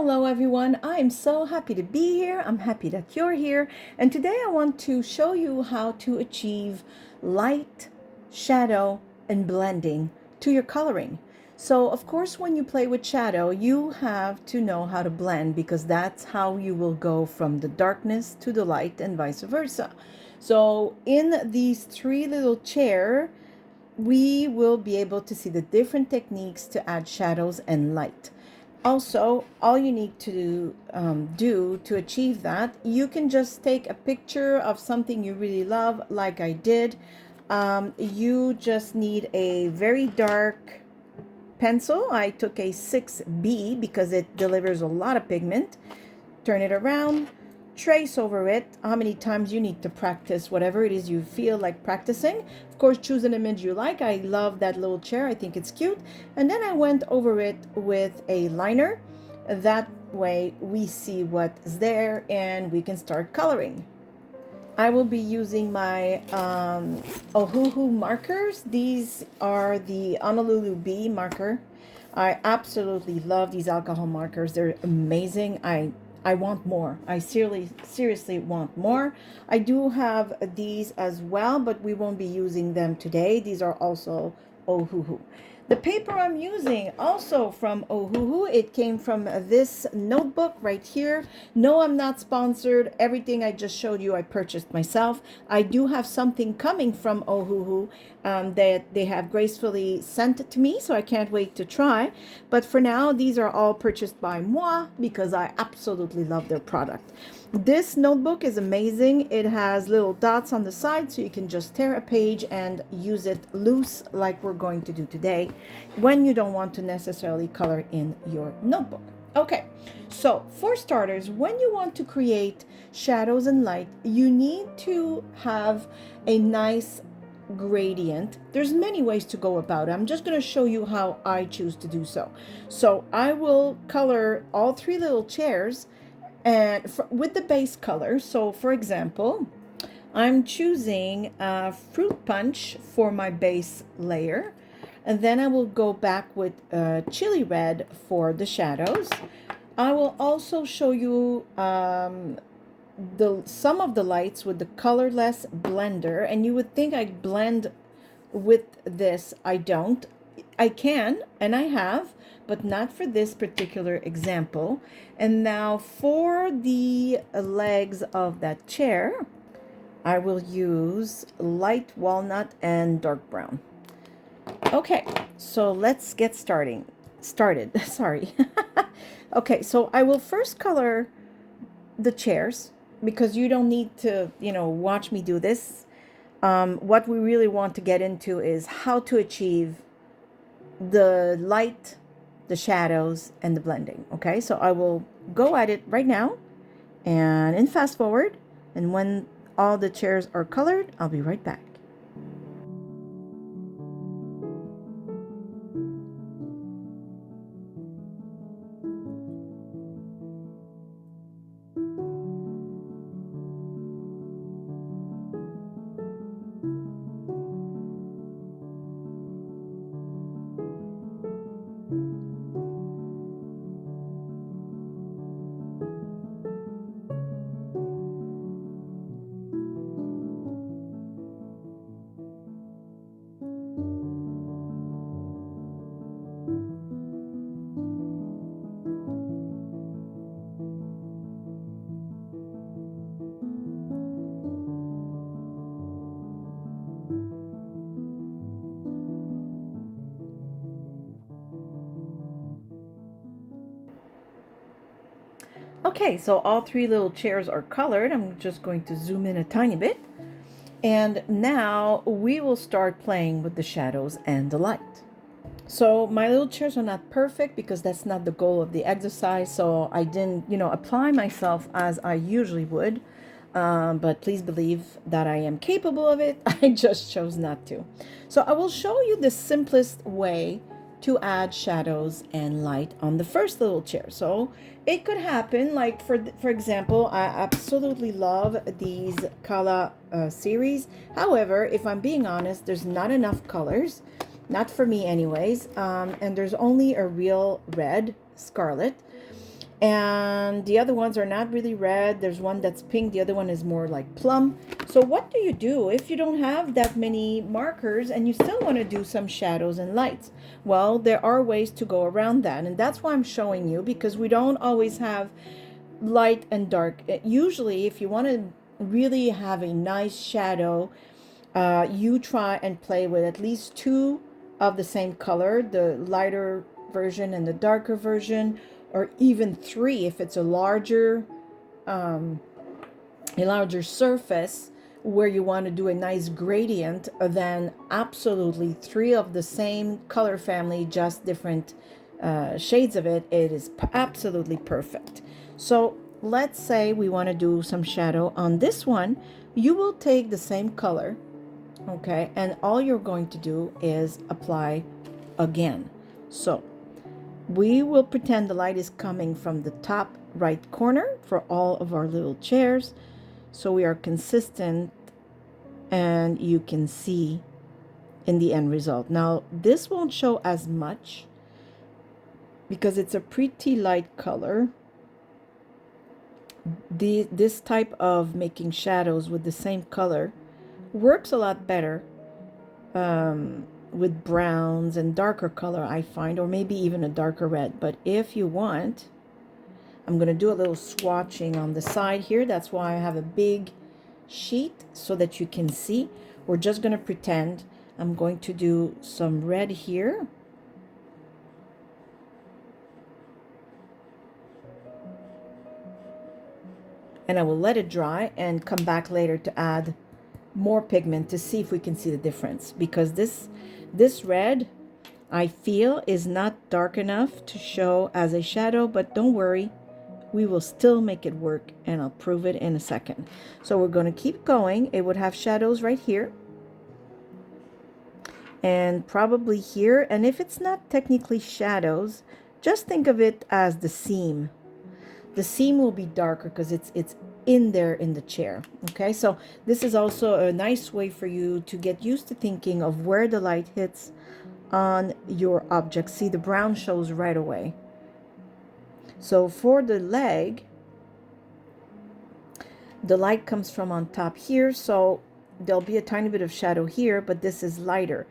Hello everyone, I'm so happy to be here. I'm happy that you're here. And today I want to show you how to achieve light, shadow, and blending to your coloring. So of course, when you play with shadow, you have to know how to blend because that's how you will go from the darkness to the light and vice versa. So in these three little chairs, we will be able to see the different techniques to add shadows and light. Also, all you need to do to achieve that, you can just take a picture of something you really love, like I did. You just need a very dark pencil. I took a 6B because it delivers a lot of pigment. Turn it around, trace over it how many times you need to practice whatever it is you feel like practicing. Of course, choose an image you like. I love that little chair. I think it's cute. And then I went over it with a liner. That way we see what's there and we can start coloring. I will be using my Ohuhu markers. These are the Honolulu Bee marker. I absolutely love these alcohol markers. They're amazing. I want more. I seriously want more. I do have these as well, but we won't be using them today. These are also Ohuhu. The paper I'm using also from Ohuhu. It came from this notebook right here. No, I'm not sponsored. Everything I just showed you, I purchased myself. I do have something coming from Ohuhu that they have gracefully sent to me, so I can't wait to try. But for now, these are all purchased by moi because I absolutely love their product. This notebook is amazing. It has little dots on the side, so you can just tear a page and use it loose like we're going to do today when you don't want to necessarily color in your notebook. Okay, so for starters, when you want to create shadows and light, you need to have a nice gradient. There's many ways to go about it. I'm just going to show you how I choose to do so. So I will color all three little chairs and with the base color. So for example, I'm choosing fruit punch for my base layer, and then I will go back with chili red for the shadows. I will also show you some of the lights with the colorless blender, and you would think I blend with this. I don't. I can, and I have, but not for this particular example. And now for the legs of that chair, I will use light walnut and dark brown. Okay, so let's get started. Sorry. Okay, so I will first color the chairs because you don't need to, watch me do this. What we really want to get into is how to achieve the light, the shadows, and the blending. Okay, so I will go at it right now and in fast forward, and when all the chairs are colored, I'll be right back. Okay, so all three little chairs are colored. I'm just going to zoom in a tiny bit. And now we will start playing with the shadows and the light. So my little chairs are not perfect because that's not the goal of the exercise. So I didn't, apply myself as I usually would. But please believe that I am capable of it. I just chose not to. So I will show you the simplest way to add shadows and light on the first little chair. So it could happen, like for example, I absolutely love these Kala series. However, if I'm being honest, there's not enough colors, not for me anyways, and there's only a real red, scarlet. And the other ones are not really red. There's one that's pink, the other one is more like plum. So what do you do if you don't have that many markers and you still want to do some shadows and lights? Well, there are ways to go around that, and that's why I'm showing you, because we don't always have light and dark. Usually if you want to really have a nice shadow, you try and play with at least two of the same color, the lighter version and the darker version, or even three if it's a larger surface where you want to do a nice gradient. Then absolutely three of the same color family, just different shades of it. It is absolutely perfect. So let's say we want to do some shadow on this one. You will take the same color, okay, and all you're going to do is apply again. So we will pretend the light is coming from the top right corner for all of our little chairs, so we are consistent and you can see in the end result. Now this won't show as much because it's a pretty light color. This type of making shadows with the same color works a lot better with browns and darker color, I find, or maybe even a darker red. But if you want, I'm going to do a little swatching on the side here. That's why I have a big sheet so that you can see. We're just going to pretend I'm going to do some red here. And I will let it dry and come back later to add more pigment to see if we can see the difference, because this red, I feel, is not dark enough to show as a shadow, but don't worry, we will still make it work, and I'll prove it in a second. So we're going to keep going. It would have shadows right here and probably here, and if it's not technically shadows, just think of it as the seam. The seam will be darker because it's in there in the chair. Okay, so this is also a nice way for you to get used to thinking of where the light hits on your object. See, the brown shows right away. So for the leg, the light comes from on top here, so there'll be a tiny bit of shadow here, but this is lighter.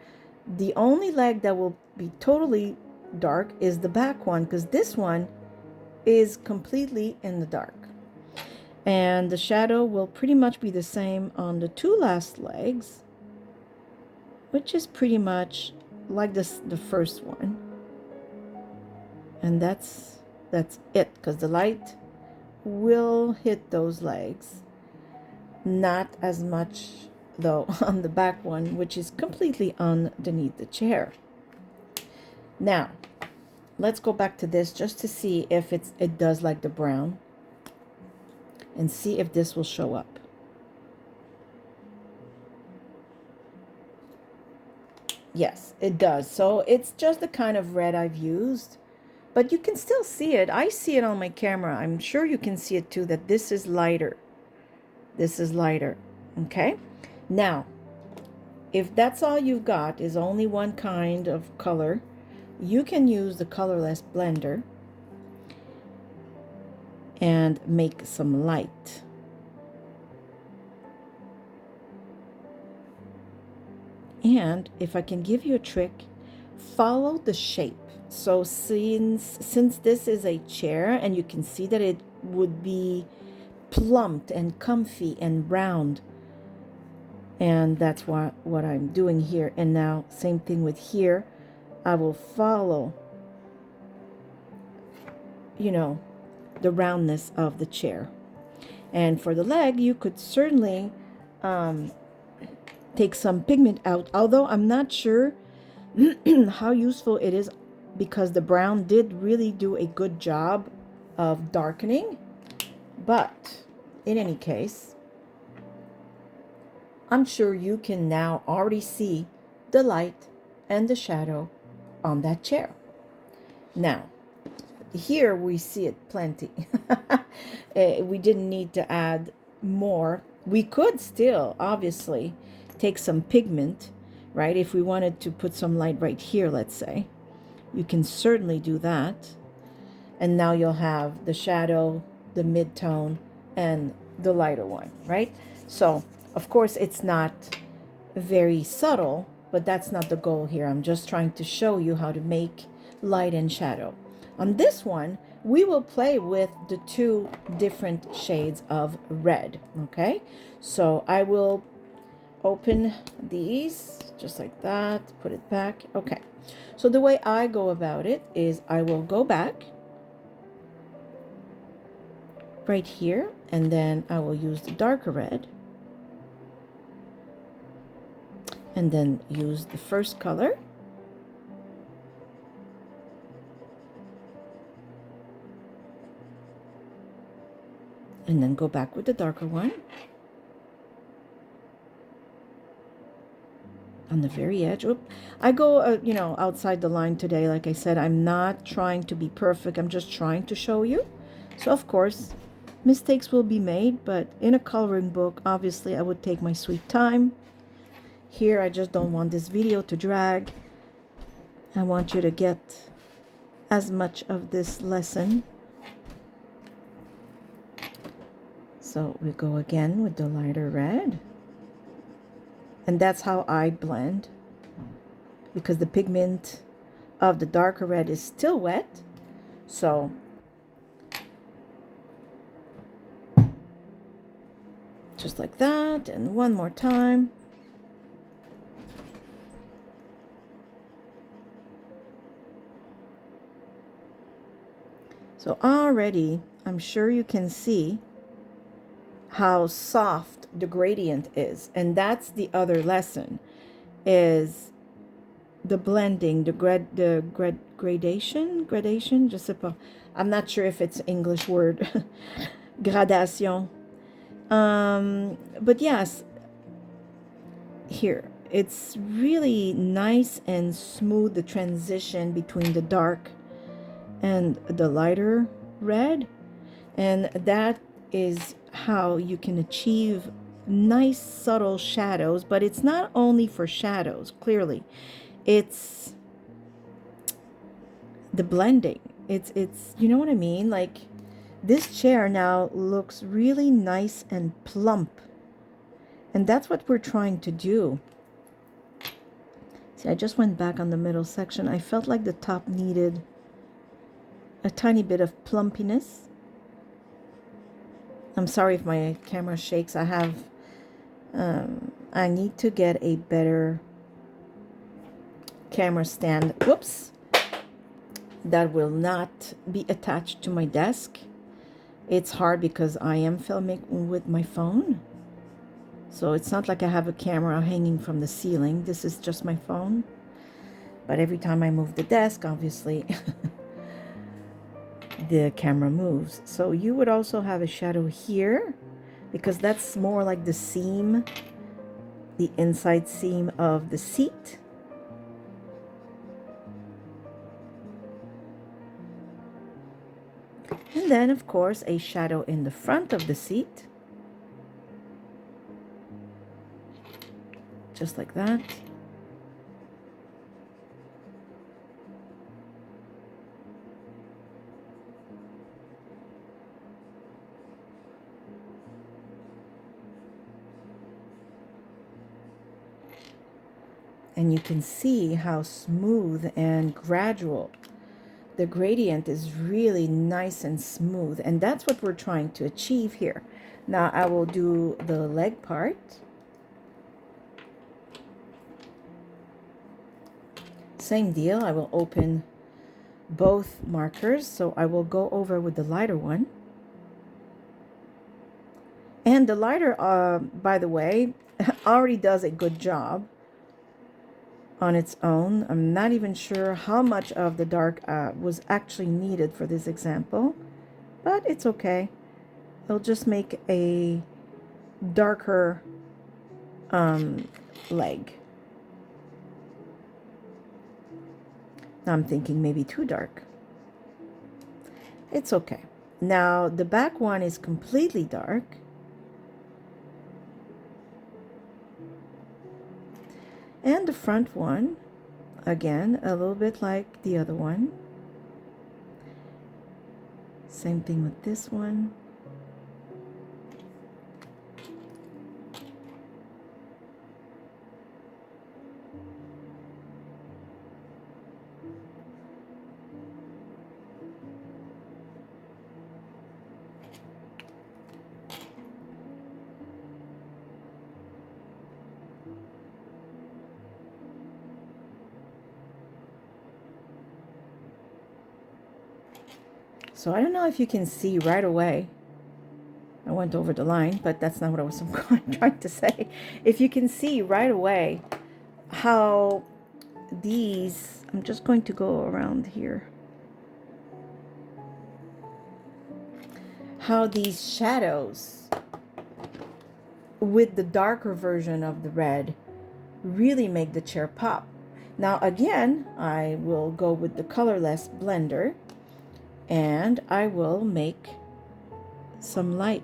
The only leg that will be totally dark is the back one, because this one is completely in the dark. And the shadow will pretty much be the same on the two last legs, which is pretty much like the first one. And that's it, because the light will hit those legs. Not as much though on the back one, which is completely underneath the chair. Now let's go back to this just to see if it does like the brown, and see if this will show up. Yes, it does. So it's just the kind of red I've used, but you can still see it. I see it on my camera. I'm sure you can see it too, that this is lighter. This is lighter. Okay. Now, if that's all you've got is only one kind of color, you can use the colorless blender and make some light. And if I can give you a trick, follow the shape. So since this is a chair, and you can see that it would be plumped and comfy and round, and that's what I'm doing here. And now same thing with here. I will follow, you know, the roundness of the chair. And for the leg, you could certainly take some pigment out, although I'm not sure how useful it is, because the brown did really do a good job of darkening. But in any case, I'm sure you can now already see the light and the shadow on that chair. Now, here we see it plenty. We didn't need to add more. We could still, obviously, take some pigment, right? If we wanted to put some light right here, let's say, you can certainly do that. And now you'll have the shadow, the mid-tone, and the lighter one, right? So, of course, it's not very subtle, but that's not the goal here. I'm just trying to show you how to make light and shadow. On this one, we will play with the two different shades of red, okay? So I will open these just like that, put it back. Okay, so the way I go about it is I will go back right here, and then I will use the darker red, and then use the first color, and then go back with the darker one on the very edge. Oop. I go, you know, outside the line today. Like I said, I'm not trying to be perfect. I'm just trying to show you. So of course, mistakes will be made, but in a coloring book, obviously, I would take my sweet time. Here, I just don't want this video to drag. I want you to get as much of this lesson. So we go again with the lighter red. And that's how I blend, because the pigment of the darker red is still wet. So just like that, and one more time. So already, I'm sure you can see how soft the gradient is. And that's the other lesson, is the blending, gradation, je sais pas. I'm not sure if it's English word, gradation. But yes, here, it's really nice and smooth, the transition between the dark and the lighter red. And that is how you can achieve nice subtle shadows. But it's not only for shadows, clearly. It's the blending. It's you know what I mean? Like, this chair now looks really nice and plump. And that's what we're trying to do. See, I just went back on the middle section. I felt like the top needed a tiny bit of plumpiness. I'm sorry if my camera shakes. I need to get a better camera stand. Whoops. That will not be attached to my desk. It's hard because I am filming with my phone. So it's not like I have a camera hanging from the ceiling. This is just my phone. But every time I move the desk, obviously, the camera moves. So you would also have a shadow here, because that's more like the seam, the inside seam of the seat. And then, of course, a shadow in the front of the seat. Just like that. And you can see how smooth and gradual. The gradient is really nice and smooth. And that's what we're trying to achieve here. Now I will do the leg part. Same deal. I will open both markers. So I will go over with the lighter one. And the lighter, by the way, already does a good job on its own. I'm not even sure how much of the dark was actually needed for this example, but it's okay. It'll just make a darker leg. Now I'm thinking maybe too dark. It's okay. Now the back one is completely dark. And the front one, again, a little bit like the other one. Same thing with this one. So I don't know if you can see right away. I went over the line, but that's not what I was trying to say. If you can see right away how these, I'm just going to go around here, how these shadows with the darker version of the red really make the chair pop. Now again, I will go with the colorless blender and I will make some light.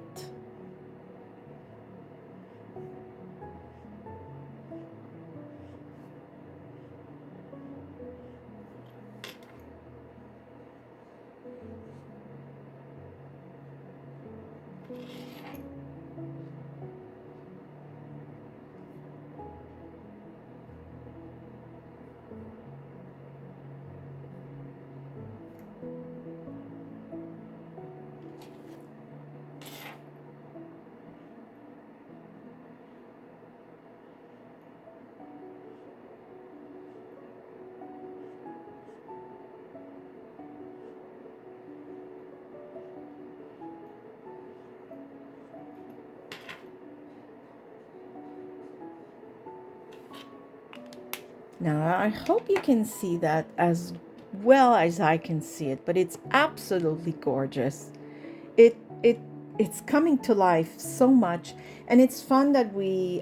Now, I hope you can see that as well as I can see it, but it's absolutely gorgeous. It it it's coming to life so much, and it's fun that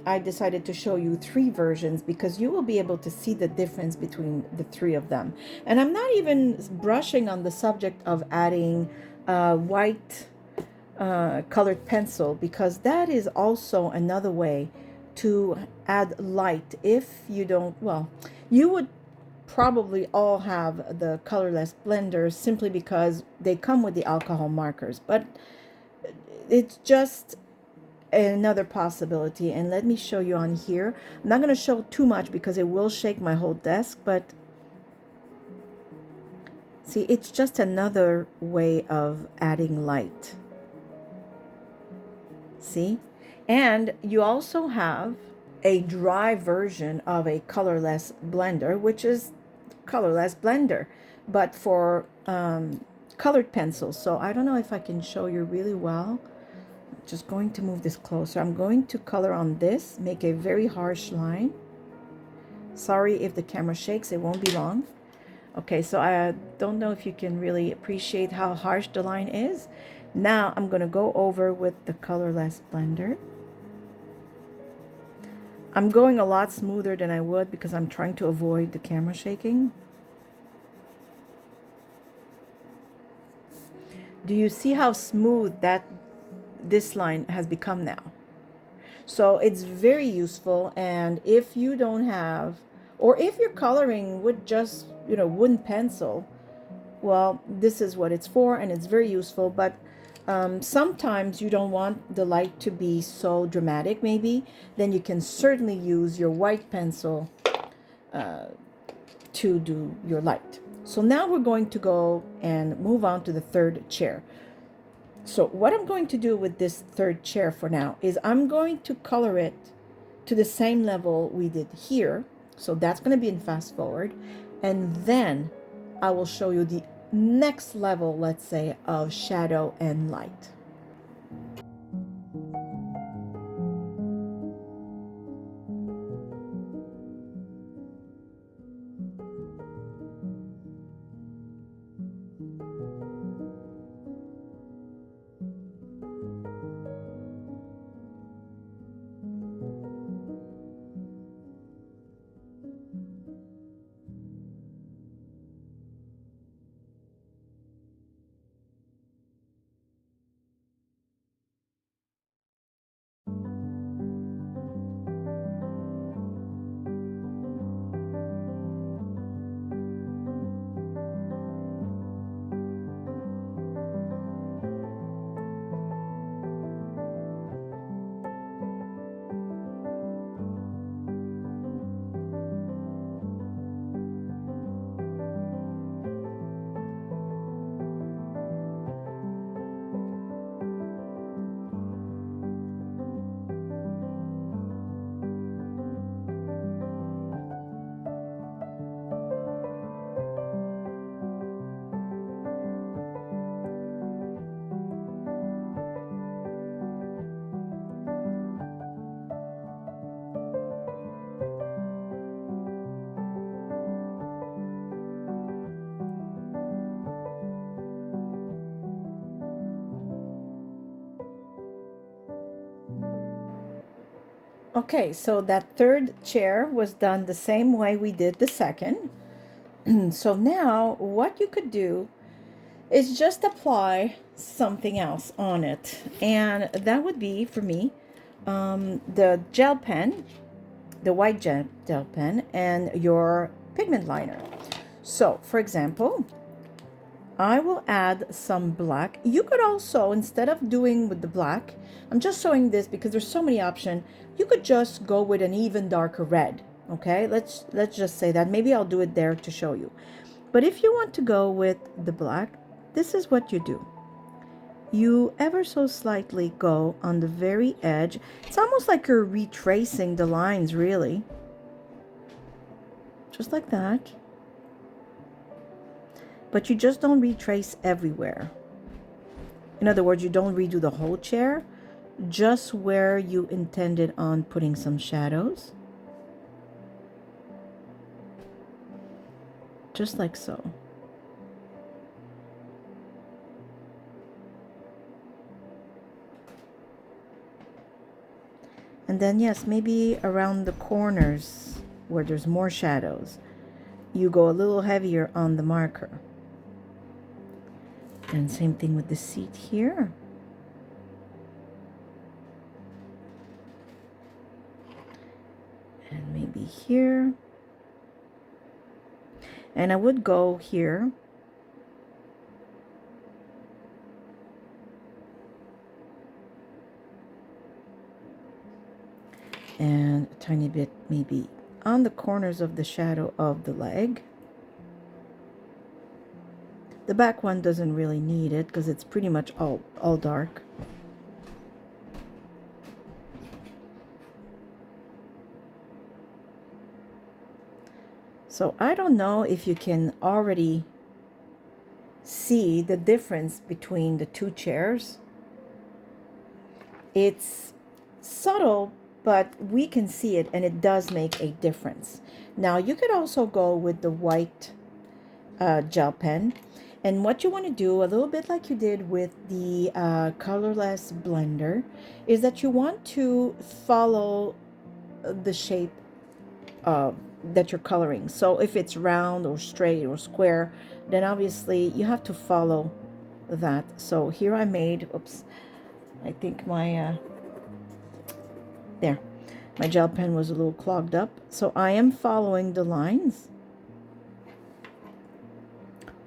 I decided to show you 3 versions because you will be able to see the difference between the 3 of them. And I'm not even brushing on the subject of adding white colored pencil, because that is also another way to add light. If you don't, well, you would probably all have the colorless blenders simply because they come with the alcohol markers, but it's just another possibility. And let me show you on here. I'm not going to show too much because it will shake my whole desk, but see, it's just another way of adding light. See? And you also have a dry version of a colorless blender, which is colorless blender, but for colored pencils. So I don't know if I can show you really well. I'm just going to move this closer. I'm going to color on this, make a very harsh line. Sorry if the camera shakes, it won't be long. Okay, so I don't know if you can really appreciate how harsh the line is. Now I'm going to go over with the colorless blender. I'm going a lot smoother than I would because I'm trying to avoid the camera shaking. Do you see how smooth that this line has become now? So it's very useful. And if you don't have, or if you're coloring with just, wooden pencil, well, this is what it's for, and it's very useful. But sometimes you don't want the light to be so dramatic, maybe, then you can certainly use your white pencil to do your light. So now we're going to go and move on to the 3rd chair. So what I'm going to do with this 3rd chair for now is I'm going to color it to the same level we did here. So that's going to be in fast forward. And then I will show you the next level, let's say, of shadow and light. Okay, so that third chair was done the same way we did the second. So now what you could do is just apply something else on it. And that would be, for me, the gel pen, the white gel pen, and your pigment liner. So, for example, I will add some black. You could also, instead of doing with the black, I'm just showing this because there's so many options. You could just go with an even darker red. Okay, let's just say that. Maybe I'll do it there to show you. But if you want to go with the black, this is what you do. You ever so slightly go on the very edge. It's almost like you're retracing the lines, really. Just like that. But you just don't retrace everywhere. In other words, you don't redo the whole chair, just where you intended on putting some shadows. Just like so. And then, yes, maybe around the corners where there's more shadows, you go a little heavier on the marker. And same thing with the seat here. And maybe here. And I would go here. And a tiny bit maybe on the corners of the shadow of the leg. The back one doesn't really need it because it's pretty much all dark. So I don't know if you can already see the difference between the two chairs. It's subtle, but we can see it, and it does make a difference. Now you could also go with the white gel pen. And what you want to do, a little bit like you did with the colorless blender, is that you want to follow the shape that you're coloring. So if it's round or straight or square, then obviously you have to follow that. So here I made, oops, I think my, there, my gel pen was a little clogged up. So I am following the lines,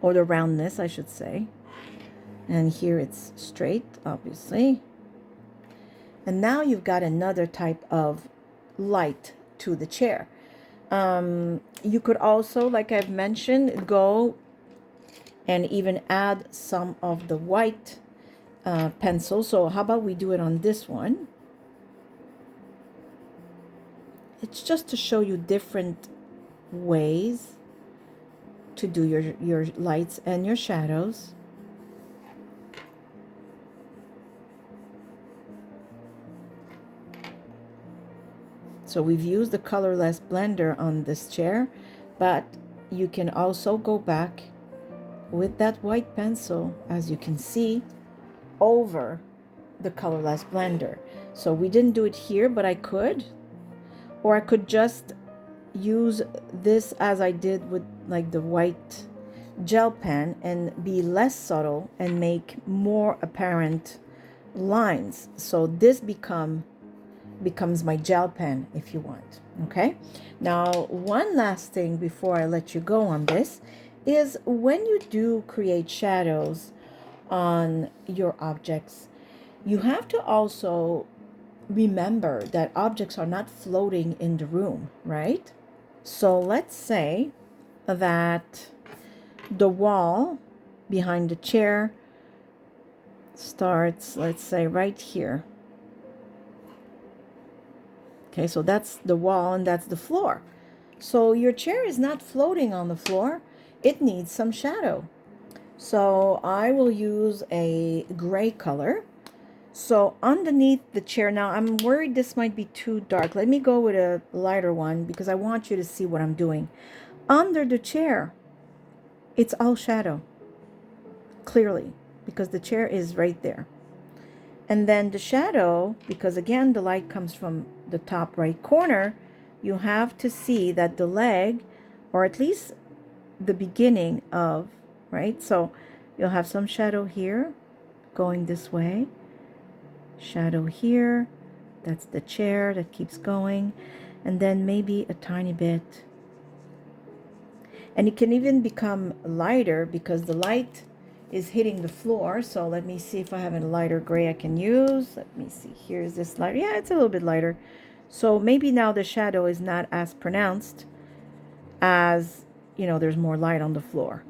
or the roundness, I should say. And here it's straight, obviously. And now you've got another type of light to the chair. You could also, like I've mentioned, go and even add some of the white pencil. So how about we do it on this one? It's just to show you different ways to do your lights and your shadows. So we've used the colorless blender on this chair, but you can also go back with that white pencil, as you can see, over the colorless blender. So we didn't do it here, but I could, or I could just use this as I did with like the white gel pen and be less subtle and make more apparent lines. So this becomes my gel pen if you want. Okay, now one last thing before I let you go on this is when you do create shadows on your objects, you have to also remember that objects are not floating in the room, right? So let's say that the wall behind the chair starts, let's say, right here. Okay, so that's the wall and that's the floor. So your chair is not floating on the floor. It needs some shadow. So I will use a gray color. So underneath the chair, now I'm worried this might be too dark. Let me go with a lighter one because I want you to see what I'm doing. Under the chair, it's all shadow, clearly, because the chair is right there. And then the shadow, because again, the light comes from the top right corner, you have to see that the leg, or at least the beginning of, right? So you'll have some shadow here going this way, shadow here, that's the chair that keeps going, and then maybe a tiny bit. And it can even become lighter because the light is hitting the floor. So let me see if I have a lighter gray I can use. Let me see, here's this light. Yeah, it's a little bit lighter. So maybe now the shadow is not as pronounced as, you know, there's more light on the floor.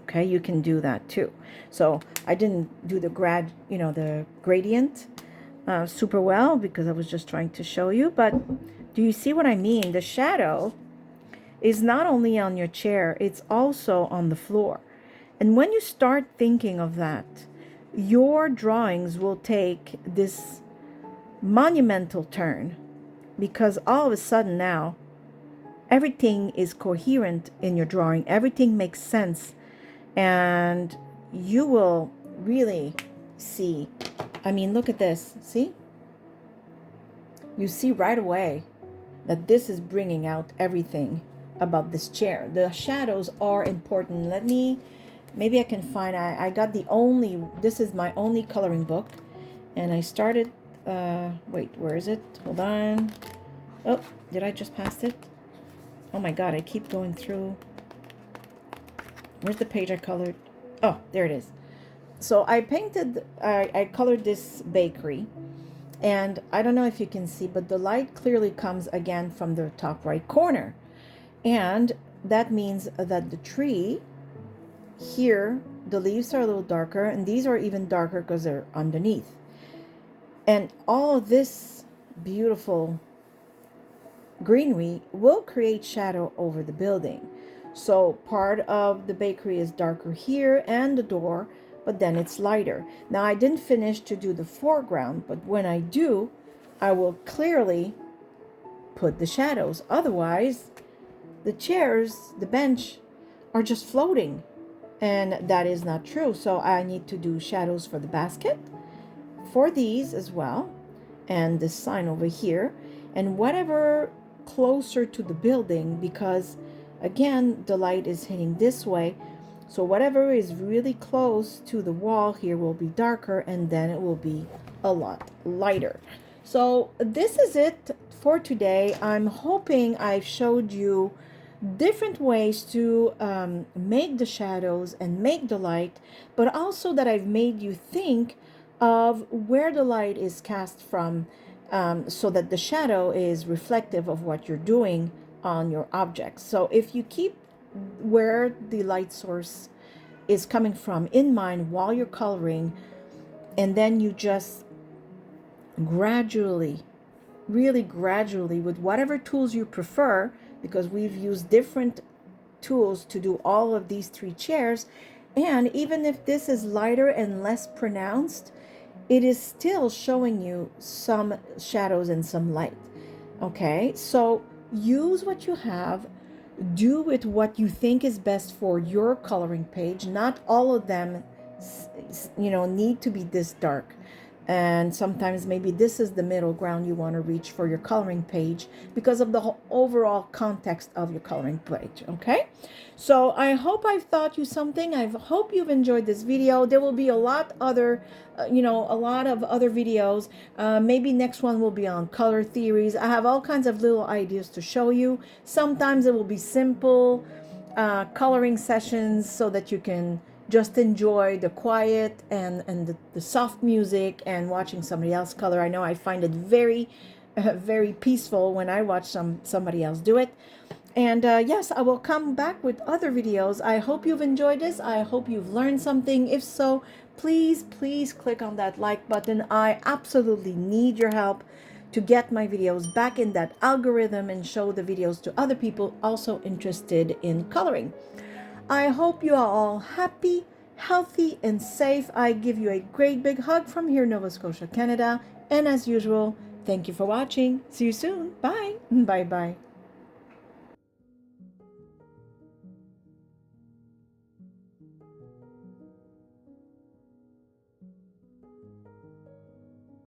Okay, you can do that too. So I didn't do the the gradient super well because I was just trying to show you, but do you see what I mean? The shadow is not only on your chair, it's also on the floor. And when you start thinking of that, your drawings will take this monumental turn, because all of a sudden now everything is coherent in your drawing, everything makes sense, and you will really see. I mean, look at this. See? You see right away that this is bringing out everything about this chair. The shadows are important. Maybe I can find, I got this is my only coloring book, and I started, wait, where is it? Hold on. Oh, did I just pass it? Oh my God, I keep going through. Where's the page I colored? Oh, there it is. So I colored this bakery, and I don't know if you can see, but the light clearly comes again from the top right corner. And that means that the tree here, the leaves are a little darker, and these are even darker because they're underneath. And all of this beautiful greenery will create shadow over the building. So part of the bakery is darker here and the door, but then it's lighter. Now I didn't finish to do the foreground, but when I do, I will clearly put the shadows. Otherwise, the chairs, the bench are just floating, and that is not true. So I need to do shadows for the basket, for these as well, and this sign over here, and whatever closer to the building, because again, the light is hitting this way. So whatever is really close to the wall here will be darker, and then it will be a lot lighter. So this is it for today. I'm hoping I've showed you different ways to make the shadows and make the light, but also that I've made you think of where the light is cast from, so that the shadow is reflective of what you're doing on your objects. So if you keep where the light source is coming from in mind while you're coloring, and then you just gradually, really gradually, with whatever tools you prefer, because we've used different tools to do all of these three chairs, and even if this is lighter and less pronounced, it is still showing you some shadows and some light. Okay, so use what you have, do with what you think is best for your coloring page. Not all of them, need to be this dark. And sometimes maybe this is the middle ground you want to reach for your coloring page because of the whole overall context of your coloring page. Okay, so I hope I've taught you something. I hope you've enjoyed this video. There will be a lot of other videos. Maybe next one will be on color theories. I have all kinds of little ideas to show you. Sometimes it will be simple coloring sessions so that you can just enjoy the quiet and the soft music and watching somebody else color. I know I find it very very peaceful when I watch somebody else do it. And yes, I will come back with other videos. I hope you've enjoyed this. I hope you've learned something. If so, please click on that like button. I absolutely need your help to get my videos back in that algorithm and show the videos to other people also interested in coloring. I hope you are all happy, healthy, and safe. I give you a great big hug from here, Nova Scotia, Canada. And as usual, thank you for watching. See you soon. Bye. Bye-bye.